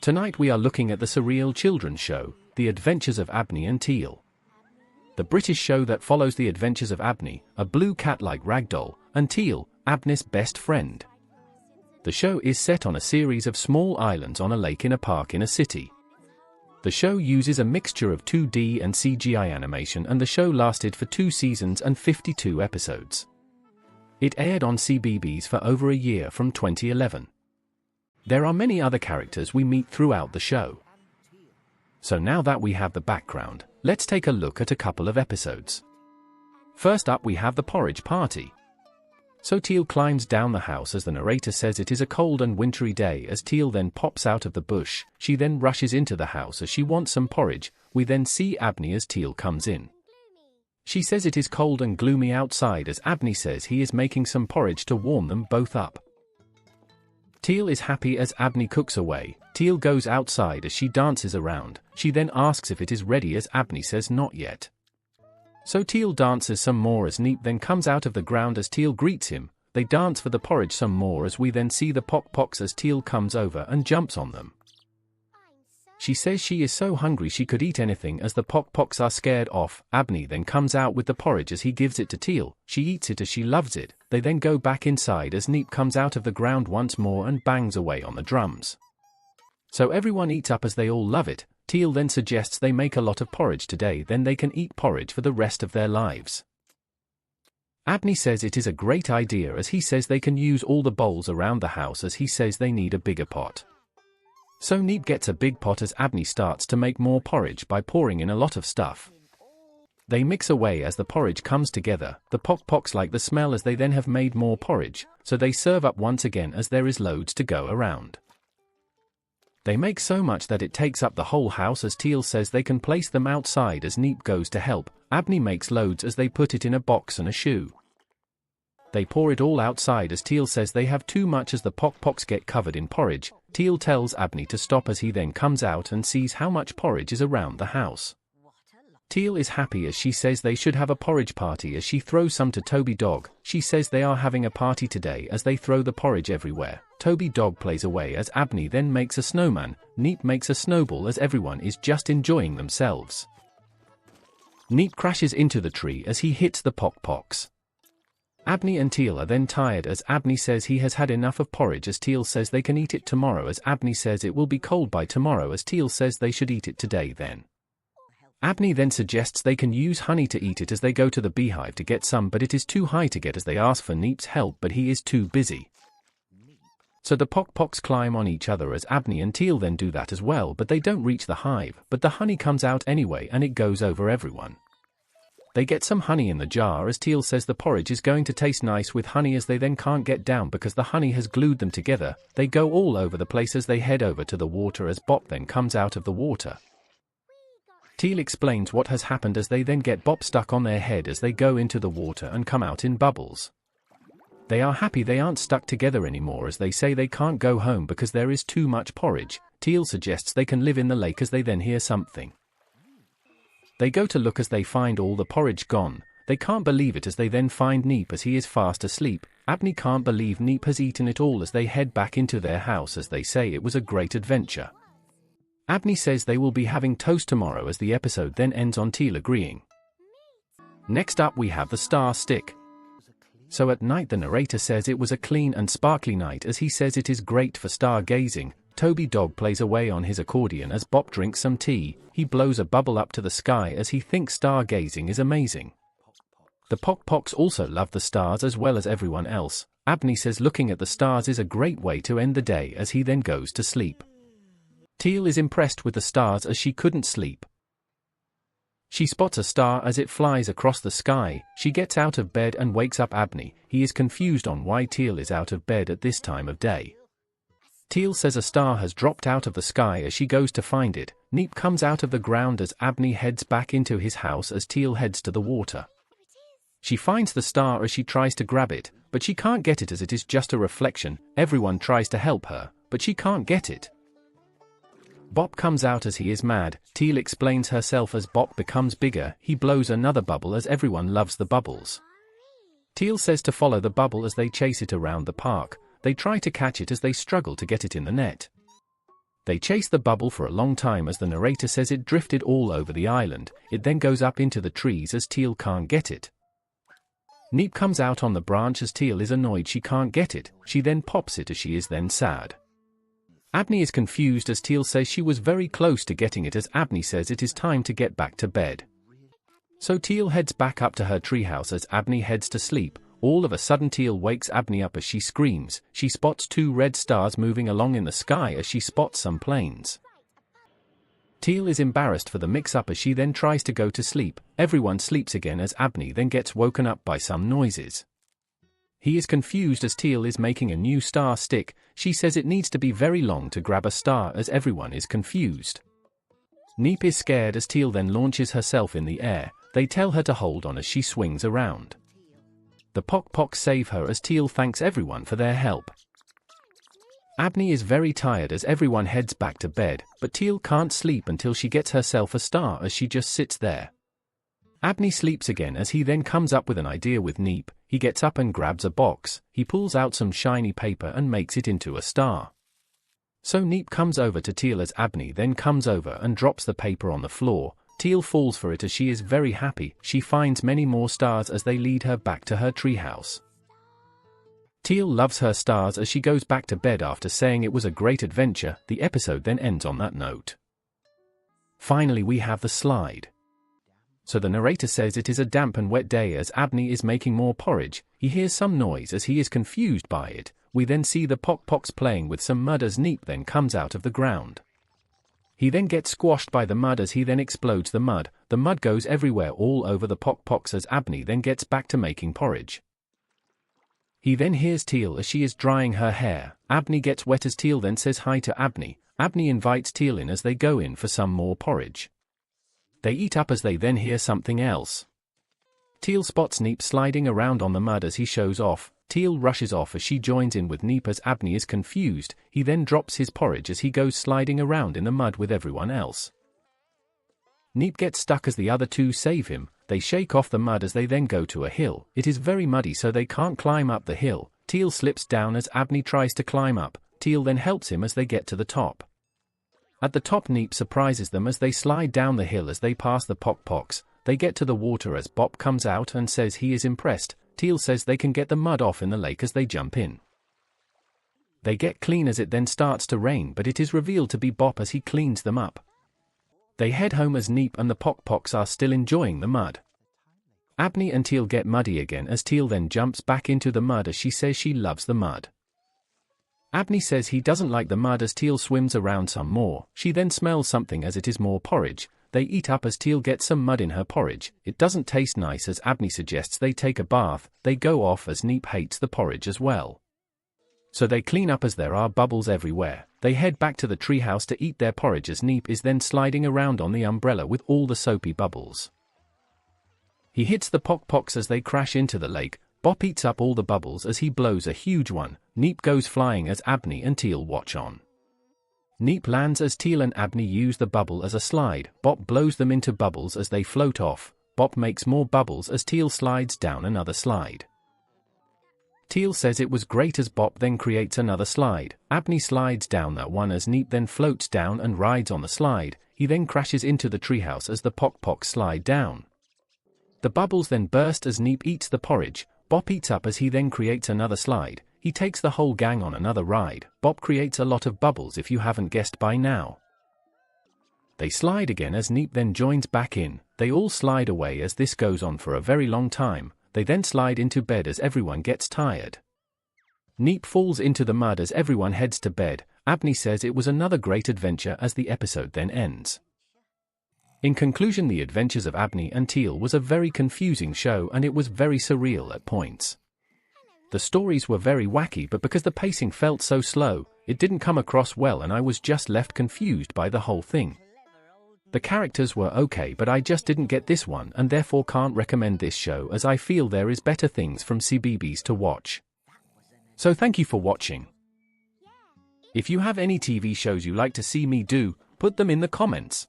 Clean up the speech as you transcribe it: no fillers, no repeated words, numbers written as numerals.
Tonight we are looking at the surreal children's show, The Adventures of Abney and Teal. The British show that follows the adventures of Abney, a blue cat-like ragdoll, and Teal, Abney's best friend. The show is set on a series of small islands on a lake in a park in a city. The show uses a mixture of 2D and CGI animation, and the show lasted for 2 seasons and 52 episodes. It aired on CBeebies for over a year from 2011. There are many other characters we meet throughout the show. So now that we have the background, let's take a look at a couple of episodes. First up we have the porridge party. So Teal climbs down the house as the narrator says it is a cold and wintry day. As Teal then pops out of the bush, she then rushes into the house as she wants some porridge. We then see Abney as Teal comes in. She says it is cold and gloomy outside as Abney says he is making some porridge to warm them both up. Teal is happy as Abney cooks away. Teal goes outside as she dances around. She then asks if it is ready as Abney says not yet. So Teal dances some more as Neep then comes out of the ground as Teal greets him. They dance for the porridge some more as we then see the Pock-Pocks as Teal comes over and jumps on them. She says she is so hungry she could eat anything as the Pock-Pocks are scared off. Abney then comes out with the porridge as he gives it to Teal. She eats it as she loves it. They then go back inside as Neep comes out of the ground once more and bangs away on the drums. So everyone eats up as they all love it. Teal then suggests they make a lot of porridge today, then they can eat porridge for the rest of their lives. Abney says it is a great idea as he says they can use all the bowls around the house as he says they need a bigger pot. So Neep gets a big pot as Abney starts to make more porridge by pouring in a lot of stuff. They mix away as the porridge comes together. The Pock-Pocks like the smell as they then have made more porridge, so they serve up once again as there is loads to go around. They make so much that it takes up the whole house as Teal says they can place them outside as Neep goes to help. Abney makes loads as they put it in a box and a shoe. They pour it all outside as Teal says they have too much as the Pock-Pocks get covered in porridge. Teal tells Abney to stop as he then comes out and sees how much porridge is around the house. Teal is happy as she says they should have a porridge party as she throws some to Toby Dog. She says they are having a party today as they throw the porridge everywhere. Toby Dog plays away as Abney then makes a snowman. Neep makes a snowball as everyone is just enjoying themselves. Neep crashes into the tree as he hits the Pock-Pocks. Abney and Teal are then tired as Abney says he has had enough of porridge as Teal says they can eat it tomorrow as Abney says it will be cold by tomorrow as Teal says they should eat it today then. Abney then suggests they can use honey to eat it as they go to the beehive to get some, but it is too high to get as they ask for Neep's help but he is too busy. So the Pock-Pocks climb on each other as Abney and Teal then do that as well, but they don't reach the hive, but the honey comes out anyway and it goes over everyone. They get some honey in the jar as Teal says the porridge is going to taste nice with honey as they then can't get down because the honey has glued them together. They go all over the place as they head over to the water as Bop then comes out of the water. Teal explains what has happened as they then get Bop stuck on their head as they go into the water and come out in bubbles. They are happy they aren't stuck together anymore as they say they can't go home because there is too much porridge. Teal suggests they can live in the lake as they then hear something. They go to look as they find all the porridge gone. They can't believe it as they then find Neep as he is fast asleep. Abney can't believe Neep has eaten it all as they head back into their house as they say it was a great adventure. Abney says they will be having toast tomorrow as the episode then ends on Teal agreeing. Next up we have the star stick. So at night the narrator says it was a clean and sparkly night as he says it is great for stargazing. Toby Dog plays away on his accordion as Bop drinks some tea. He blows a bubble up to the sky as he thinks stargazing is amazing. The Pock-Pocks also love the stars as well as everyone else. Abney says looking at the stars is a great way to end the day as he then goes to sleep. Teal is impressed with the stars as she couldn't sleep. She spots a star as it flies across the sky. She gets out of bed and wakes up Abney. He is confused on why Teal is out of bed at this time of day. Teal says a star has dropped out of the sky as she goes to find it. Neep comes out of the ground as Abney heads back into his house as Teal heads to the water. She finds the star as she tries to grab it, but she can't get it as it is just a reflection. Everyone tries to help her, but she can't get it. Bop comes out as he is mad. Teal explains herself as Bop becomes bigger. He blows another bubble as everyone loves the bubbles. Teal says to follow the bubble as they chase it around the park. They try to catch it as they struggle to get it in the net. They chase the bubble for a long time as the narrator says it drifted all over the island. It then goes up into the trees as Teal can't get it. Neep comes out on the branch as Teal is annoyed she can't get it. She then pops it as she is then sad. Abney is confused as Teal says she was very close to getting it as Abney says it is time to get back to bed. So Teal heads back up to her treehouse as Abney heads to sleep. All of a sudden Teal wakes Abney up as she screams. She spots 2 red stars moving along in the sky as she spots some planes. Teal is embarrassed for the mix-up as she then tries to go to sleep. Everyone sleeps again as Abney then gets woken up by some noises. He is confused as Teal is making a new star stick. She says it needs to be very long to grab a star as everyone is confused. Neep is scared as Teal then launches herself in the air. They tell her to hold on as she swings around. The Pock save her as Teal thanks everyone for their help. Abney is very tired as everyone heads back to bed, but Teal can't sleep until she gets herself a star as she just sits there. Abney sleeps again as he then comes up with an idea with Neep. He gets up and grabs a box. He pulls out some shiny paper and makes it into a star. So Neep comes over to Teal as Abney then comes over and drops the paper on the floor. Teal falls for it as she is very happy. She finds many more stars as they lead her back to her treehouse. Teal loves her stars as she goes back to bed after saying it was a great adventure. The episode then ends on that note. Finally we have the slide. So the narrator says it is a damp and wet day as Abney is making more porridge. He hears some noise as he is confused by it. We then see the Pocks playing with some mud as Neep then comes out of the ground. He then gets squashed by the mud as he then explodes the mud. The mud goes everywhere all over the Pocks as Abney then gets back to making porridge. He then hears Teal as she is drying her hair. Abney gets wet as Teal then says hi to Abney. Abney invites Teal in as they go in for some more porridge. They eat up as they then hear something else. Teal spots Neep sliding around on the mud as he shows off. Teal rushes off as she joins in with Neep as Abney is confused. He then drops his porridge as he goes sliding around in the mud with everyone else. Neep gets stuck as the other 2 save him. They shake off the mud as they then go to a hill. It is very muddy so they can't climb up the hill. Teal slips down as Abney tries to climb up. Teal then helps him as they get to the top. At the top Neep surprises them as they slide down the hill as they pass the Pocks. They get to the water as Bop comes out and says he is impressed. Teal says they can get the mud off in the lake as they jump in. They get clean as it then starts to rain, but it is revealed to be Bop as he cleans them up. They head home as Neep and the Pocks are still enjoying the mud. Abney and Teal get muddy again as Teal then jumps back into the mud as she says she loves the mud. Abney says he doesn't like the mud as Teal swims around some more. She then smells something as it is more porridge. They eat up as Teal gets some mud in her porridge. It doesn't taste nice as Abney suggests they take a bath. They go off as Neep hates the porridge as well. So they clean up as there are bubbles everywhere. They head back to the treehouse to eat their porridge as Neep is then sliding around on the umbrella with all the soapy bubbles. He hits the Pocks as they crash into the lake. Bop eats up all the bubbles as he blows a huge one. Neep goes flying as Abney and Teal watch on. Neep lands as Teal and Abney use the bubble as a slide. Bop blows them into bubbles as they float off. Bop makes more bubbles as Teal slides down another slide. Teal says it was great as Bop then creates another slide. Abney slides down that one as Neep then floats down and rides on the slide. He then crashes into the treehouse as the Pocks slide down. The bubbles then burst as Neep eats the porridge. Bop eats up as he then creates another slide. He takes the whole gang on another ride. Bop creates a lot of bubbles if you haven't guessed by now. They slide again as Neep then joins back in. They all slide away as this goes on for a very long time. They then slide into bed as everyone gets tired. Neep falls into the mud as everyone heads to bed. Abney says it was another great adventure as the episode then ends. In conclusion, The Adventures of Abney and Teal was a very confusing show and it was very surreal at points. The stories were very wacky, but because the pacing felt so slow, it didn't come across well and I was just left confused by the whole thing. The characters were okay, but I just didn't get this one and therefore can't recommend this show as I feel there is better things from CBeebies to watch. So thank you for watching. If you have any TV shows you like to see me do, put them in the comments.